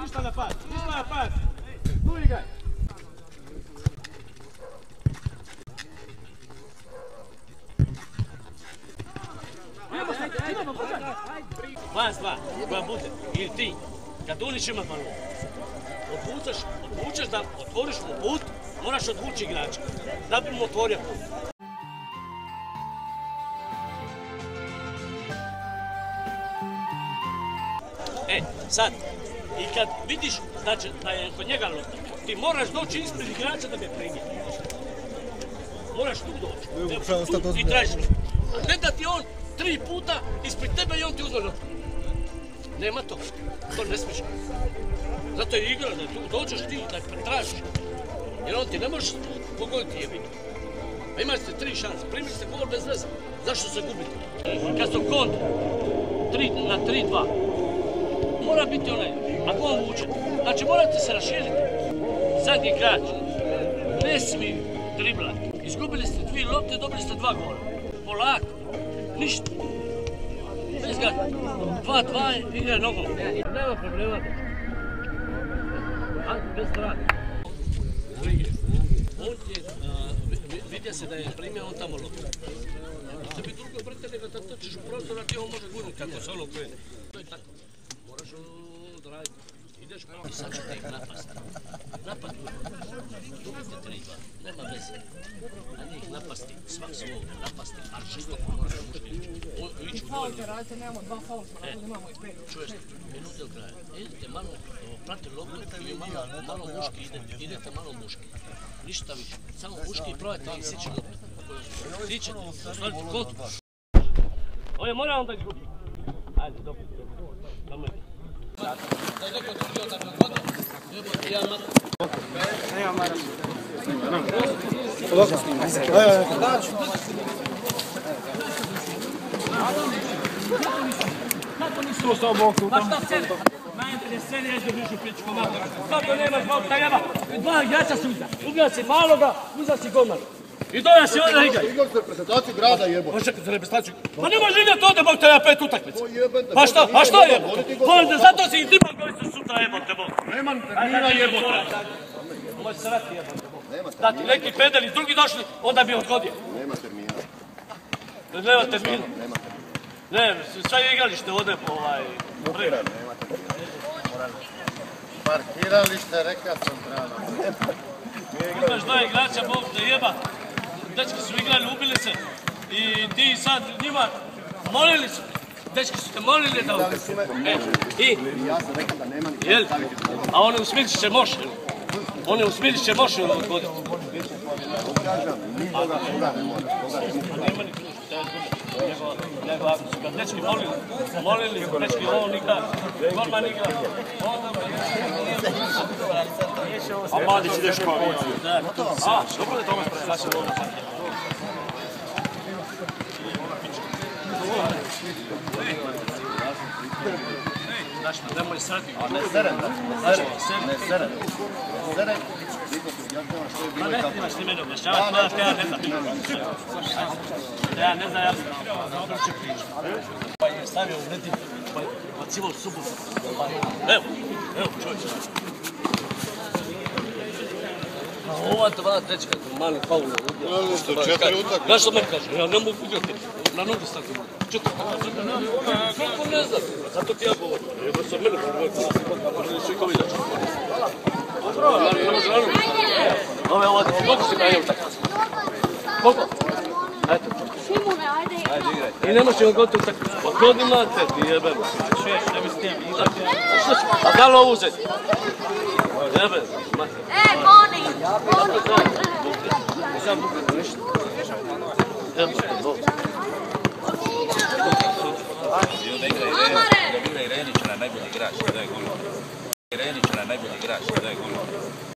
Ništa da pas, ništa da pas. Tu igraj. Vas dva, koja bude, ili ti, kad Dunić ima balon, odvučeš da otvoriš mu put, moraš odvući igrača, da bi mu otvorio put. Sad, i kad vidiš da je kod njega lopta, ti moraš doći ispred igrača da me primi. Moraš tu doći i tražiš loptu. A ne da ti on 3 puta ispred tebe i on ti uzme loptu. Nema to, to ne smiješ. Zato je igra da tu dođeš ti da tražiš. Jer on ti ne možeš pogoditi jebiti. A imali ste 3 šanse, primili ste gol bez veze. Zašto se gubite? Kad su kontra, 3 na 3-2. Mora biti onaj, ako on vuče. Znači morate se raširiti. Zadnji igrač ne smije driblati. Izgubili ste 2 lopte, dobili ste 2 gola. Polako, ništa. Bez gada. 2-2 igra nogom. Nema problema. Bez rada. On je, vidio se da je primio on tamo loptu. Da bi drugo brate nego da točiš u prostor, a ti on može gurniti kako se ono krene. To je tako. Moraš odraditi. Ideš malo i sad ćete im napasti. Napad. Dobite 3-2. Nema veze. A njih napasti. Svak svog. Napasti. Ali žestoko moraš mušti ići. Ići u dojlu. Radite, nemamo 2 faula, nemamo i 5. Čuješ, minute od kraja. Idete malo, prati loptu i malo muški idete malo muški. Ništa više. Samo muški i probajte ih sići loptu. Sićete. Ostvarite kontu. Ovo mora onda izgubiti. Ajde, dobro. Dobro. Kako nisi to sa oboku? Pa šta sede? Najbolje sede ježde bližu pičku mater. Kako nemaš bok tajeva? 2 igrača su iza. Ubija si maloga, uza si golmana. I doja si onda igraj. Igrali ste reprezentaciju grada jebo. Pa čekaj za reprezentaciju. Pa ne može igrati ovdje bok tajeva 5 utakmica. Pa šta? A šta jebo? Zato si i ti koji su sutra jebote bok. Nema termina jebote. Može se vrati jebote bok. Da ti neki pedeli drugi došli, onda bi odgodio. Nema termina. Nema termina. Ne, sve igralište ovdje po Nema termina. Parkiralište, reka sam trana. Imaš 2 igrača, Bog te jeba. Dečki su igrali, ubili se. I ti sad njima molili su. Dečki su te molili da ubili. I? Ja sam rekao da nema ni Jel? A one u Smilčiće može. One u Smilčiće može odgoditi. Nikoga ne može. Nema ni ključ. Nego ako su ga dečki molili, dečki on igra, golman igra, onda a Mladić ideš kao avici. A, dobro da je Tomas prema. Znaš, nemoj srati. A ne seren, ne seren. Seren. Ma ne trebaš ti mene objašnjavati, mada te ja ne znam. Ja ne znam, ja sam priča. Pa je stavio u nedim, pa je bacivao subu. Evo, čovječ. A ova 2 dečka, mali faul. Znaš što meni kaže? Ja ne mogu igrati, na nogu stati. Čuto, kako ne znam? Zato ti ja govorim. Evo sam mene govorio, možda li svi ko vidiš. Ove ovdje, koliko si branio utakmica? Koliko? Eto. Simone, ajde igraj. I ne možeš imati utakmicu. Pa god imate, ti jebem. Ne bi s tim igrati. A da li ovo uzeti? Jebem. Boni! Nisam bukati ništa. Jebem, dobro. Da igra i Renić na najbolji igrač, da je gol. Renić na najbolji igrač, da je gol.